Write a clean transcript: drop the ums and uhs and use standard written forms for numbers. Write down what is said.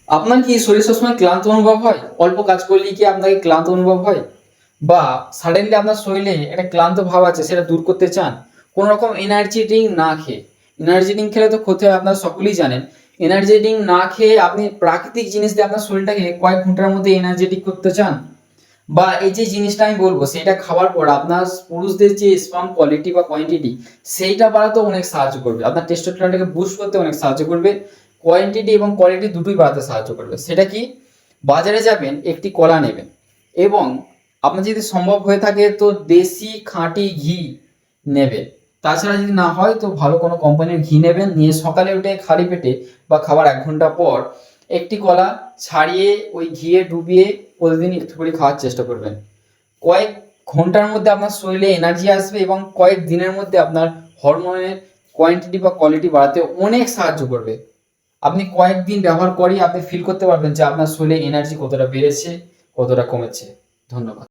আপনার কি শরীর সবসময় ক্লান্ত অনুভব হয়? অল্প কাজ করলেই কি আপনাকে ক্লান্ত অনুভব হয়? বা সাডেনলি আপনার শরীরে একটা ক্লান্ত ভাব আছে, সেটা দূর করতে চান কোনো রকম এনার্জি ড্রিঙ্ক না খেয়ে? এনার্জি ড্রিঙ্ক খেলে তো ক্ষতি হয়, আপনারা সকলেই জানেন। এনার্জি ড্রিঙ্ক না খেয়ে আপনি প্রাকৃতিক জিনিস দিয়ে আপনার শরীরটাকে কয়েক ঘন্টার মধ্যে এনার্জেটিক করতে চান, বা এই যে জিনিসটা আমি বলবো সেটা খাওয়ার পর আপনার পুরুষদের যে স্পার্ম কোয়ালিটি বা কোয়ান্টিটি সেইটা বাড়াতেও অনেক সাহায্য করবে, আপনার টেস্টোস্টেরনটাকে বুস্ট করতে অনেক সাহায্য করবে, কোয়ান্টিটি এবং কোয়ালিটি দুটোই বাড়াতে সাহায্য করবে। সেটা কি? বাজারে যাবেন, একটি কলা নেবেন, এবং আপনার যদি সম্ভব হয়ে থাকে তো দেশি খাঁটি ঘি নেবেন। তাছাড়া যদি না হয় তো ভালো কোনো কোম্পানির ঘি নেবেন, নিয়ে সকালে উঠে খালি পেটে বা খাবার 1 ঘন্টা পর একটি কলা ছাড়িয়ে ওই ঘিয়ে ডুবিয়ে প্রতিদিন একটু করে খাওয়ার চেষ্টা করবেন। কয়েক ঘন্টার মধ্যে আপনার শরীরে এনার্জি আসবে এবং কয়েক দিনের মধ্যে আপনার হরমোনের কোয়ান্টিটি বা কোয়ালিটি বাড়াতে অনেক সাহায্য করবে। আপনি কয়েকদিন ব্যবহার করেই আপনি ফিল করতে পারবেন যে আপনার শরীরে এনার্জি কতটা বেড়েছে, কতটা কমেছে। ধন্যবাদ।